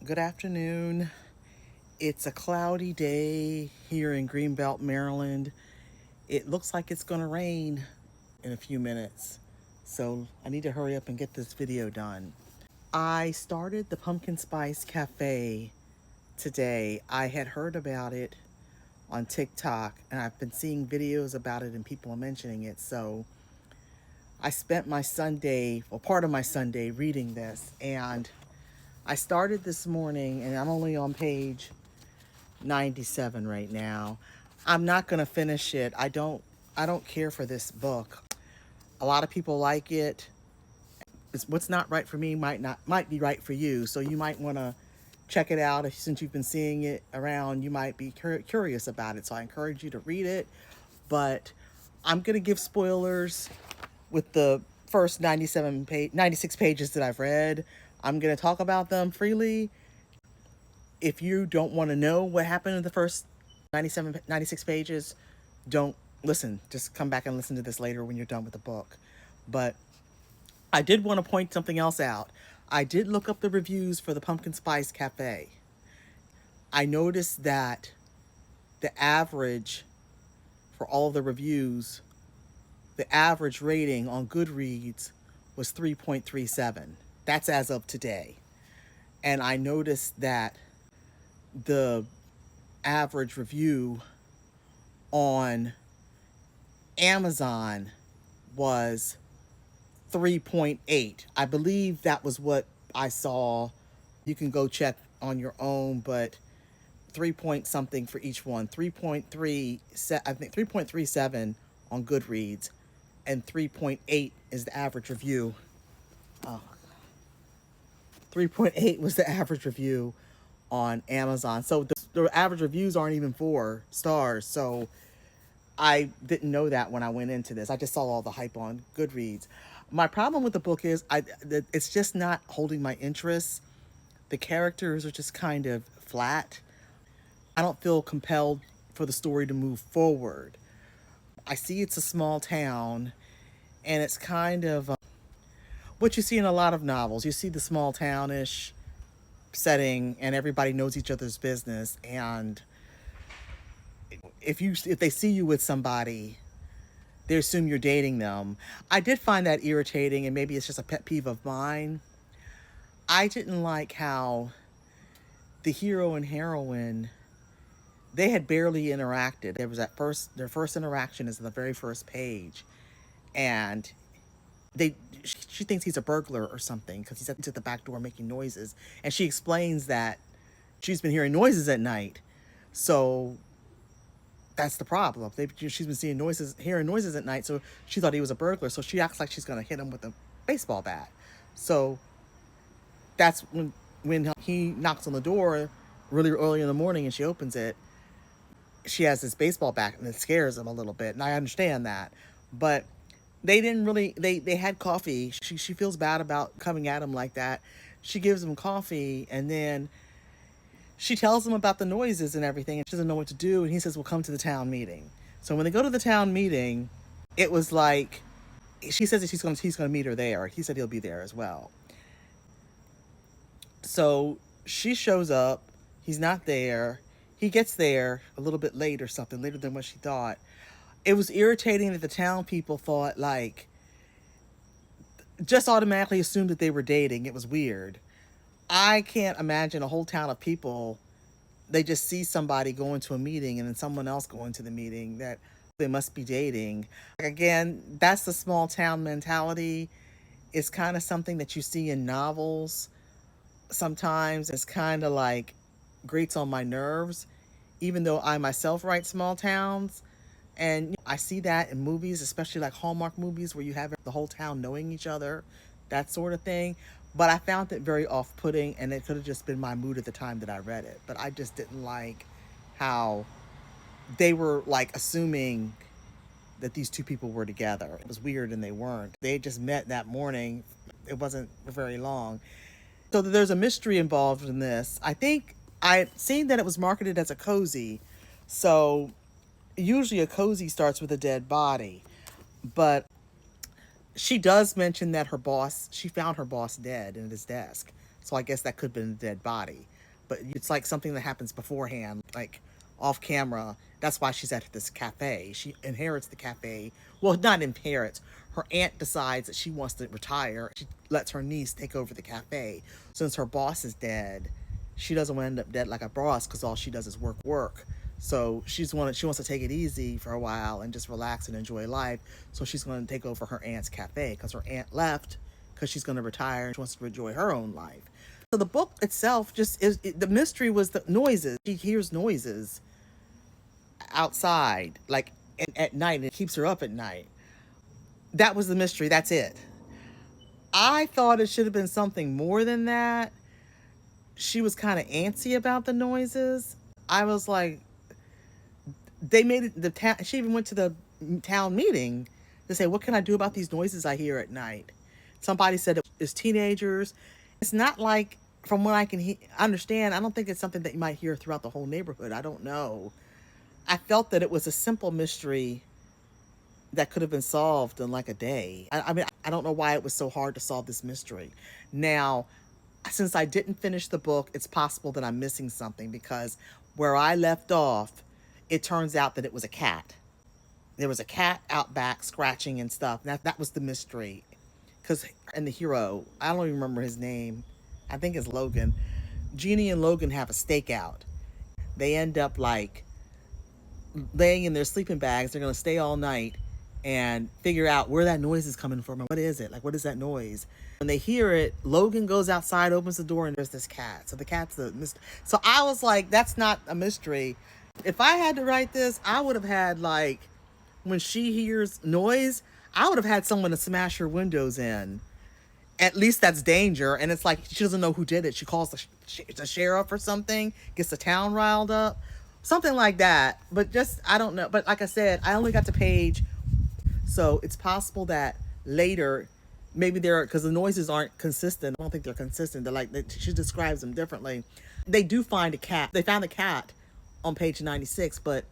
Good afternoon. It's a cloudy day here in Greenbelt, Maryland. It looks like it's going to rain in a few minutes. So I need to hurry up and get this video done. I started the Pumpkin Spice Cafe today. I had heard about it on TikTok and I've been seeing videos about it and people are mentioning it. So I spent my Sunday, well, part of my Sunday reading this, and I started this morning and I'm only on page 97 right now. I'm not going to finish it. I don't care for this book. A lot of people like it. What's not right for me might be right for you. So you might want to check it out. Since you've been seeing it around, you might be curious about it. So I encourage you to read it. But I'm going to give spoilers with the first 96 pages that I've read. I'm going to talk about them freely. If you don't want to know what happened in the first 96 pages, don't listen. Just come back and listen to this later when you're done with the book. But I did want to point something else out. I did look up the reviews for the Pumpkin Spice Cafe. I noticed that the average for all of the reviews, the average rating on Goodreads was 3.37. That's as of today. And I noticed that the average review on Amazon was 3.8. I believe that was what I saw. You can go check on your own, but 3 point something for each one. 3.3, I think 3.37 on Goodreads, and 3.8 is the average review. 3.8 was the average review on Amazon. So the average reviews aren't even 4 stars. So I didn't know that when I went into this. I just saw all the hype on Goodreads. My problem with the book is it's just not holding my interest. The characters are just kind of flat. I don't feel compelled for the story to move forward. I see it's a small town, and it's kind of what you see in a lot of novels. You see the small townish setting, and everybody knows each other's business. And if they see you with somebody, they assume you're dating them. I did find that irritating, and maybe it's just a pet peeve of mine. I didn't like how the hero and heroine, they had barely interacted. There was their first interaction is in the very first page, and she thinks he's a burglar or something because he's at the back door making noises, and she explains that she's been hearing noises at night, so that's the problem. She's been hearing noises at night, so she thought he was a burglar. So she acts like she's gonna hit him with a baseball bat. So that's when he knocks on the door really early in the morning, and she opens it. She has this baseball bat, and it scares him a little bit, and I understand that. But they didn't really. They had coffee. She feels bad about coming at him like that. She gives him coffee, and then she tells him about the noises and everything, and she doesn't know what to do. And he says, "Well, come to the town meeting." So when they go to the town meeting, it was like she says that he's gonna meet her there. He said he'll be there as well. So she shows up. He's not there. He gets there a little bit late or something, later than what she thought. It was irritating that the town people thought, like, just automatically assumed that they were dating. It was weird. I can't imagine a whole town of people, they just see somebody going to a meeting and then someone else going to the meeting, that they must be dating. Again, that's the small town mentality. It's kind of something that you see in novels sometimes. It's kind of like grates on my nerves, even though I myself write small towns. And I see that in movies, especially like Hallmark movies, where you have the whole town knowing each other, that sort of thing. But I found it very off putting, and it could have just been my mood at the time that I read it. But I just didn't like how they were like assuming that these two people were together. It was weird, and they weren't. They just met that morning. It wasn't very long. So there's a mystery involved in this. I think I'd seen that it was marketed as a cozy. So usually a cozy starts with a dead body. But she does mention that she found her boss dead in his desk. So I guess that could have been a dead body. but it's like something that happens beforehand, like off camera. That's why she's at this cafe. She inherits the cafe. Well, not inherits. Her aunt decides that she wants to retire. She lets her niece take over the cafe. Since her boss is dead, she doesn't want to end up dead like a boss because all she does is work. So she wants to take it easy for a while and just relax and enjoy life. So she's going to take over her aunt's cafe because her aunt left because she's going to retire and she wants to enjoy her own life. So the book itself just is the mystery was the noises. She hears noises outside, like at night, and it keeps her up at night. That was the mystery. That's it. I thought it should have been something more than that. She was kind of antsy about the noises. I was like, they made it the town. She even went to the town meeting to say, "What can I do about these noises I hear at night?" Somebody said it was teenagers. It's not like, from what I can understand, I don't think it's something that you might hear throughout the whole neighborhood. I don't know. I felt that it was a simple mystery that could have been solved in like a day. I mean, I don't know why it was so hard to solve this mystery. Now, since I didn't finish the book, it's possible that I'm missing something because where I left off, it turns out that it was a cat. There was a cat out back scratching and stuff. That was the mystery. Because, and the hero, I don't even remember his name. I think it's Logan. Jeannie and Logan have a stakeout. They end up like laying in their sleeping bags. They're going to stay all night and figure out where that noise is coming from and what is it? Like, what is that noise? When they hear it, Logan goes outside, opens the door, and there's this cat. So the cat's the mystery. So I was like, that's not a mystery. If I had to write this, I would have had like, when she hears noise, I would have had someone to smash her windows in. At least that's danger. And it's like, she doesn't know who did it. She calls the sheriff or something, gets the town riled up, something like that. But just, I don't know. But like I said, I only got to page. So it's possible that later, maybe because the noises aren't consistent. I don't think they're consistent. They're like, she describes them differently. They do find a cat. They found a cat on page 96, but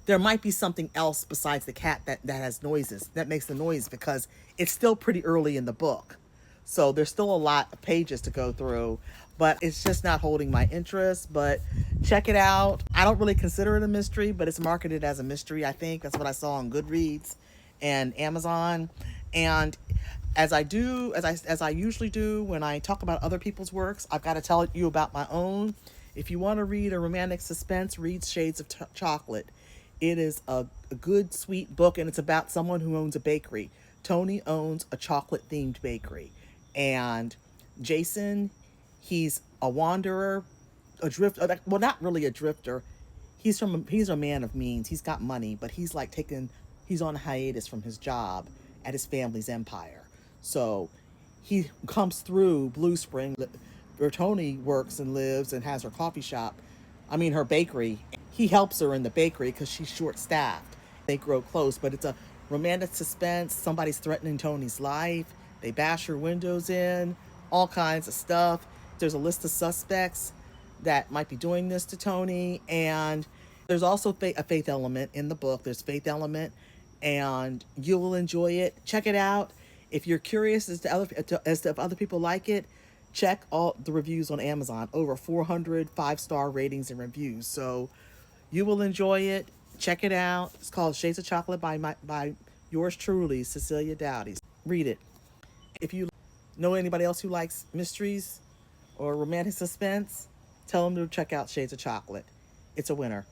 there might be something else besides the cat that has noises, that makes the noise, because it's still pretty early in the book. So there's still a lot of pages to go through, but it's just not holding my interest. But check it out. I don't really consider it a mystery, but it's marketed as a mystery, I think. That's what I saw on Goodreads and Amazon. And as I usually do when I talk about other people's works, I've got to tell you about my own. If you want to read a romantic suspense, read Shades of Chocolate. It is a good, sweet book, and it's about someone who owns a bakery. Tony owns a chocolate-themed bakery. And Jason, he's a wanderer, a drifter. Well, not really a drifter. He's a man of means. He's got money, but he's on a hiatus from his job at his family's empire. So he comes through Blue Spring, where Tony works and lives and has her coffee shop. I mean, her bakery. He helps her in the bakery because she's short-staffed. They grow close, but it's a romantic suspense. Somebody's threatening Tony's life. They bash her windows in, all kinds of stuff. There's a list of suspects that might be doing this to Tony, and there's also a faith element in the book. There's faith element, and you will enjoy it. Check it out. If you're curious as to if other people like it, check all the reviews on Amazon. Over 400 5-star ratings and reviews. So you will enjoy it. Check it out. It's called Shades of Chocolate by yours truly, Cecilia Dowdy. Read it. If you know anybody else who likes mysteries or romantic suspense, tell them to check out Shades of Chocolate. It's a winner.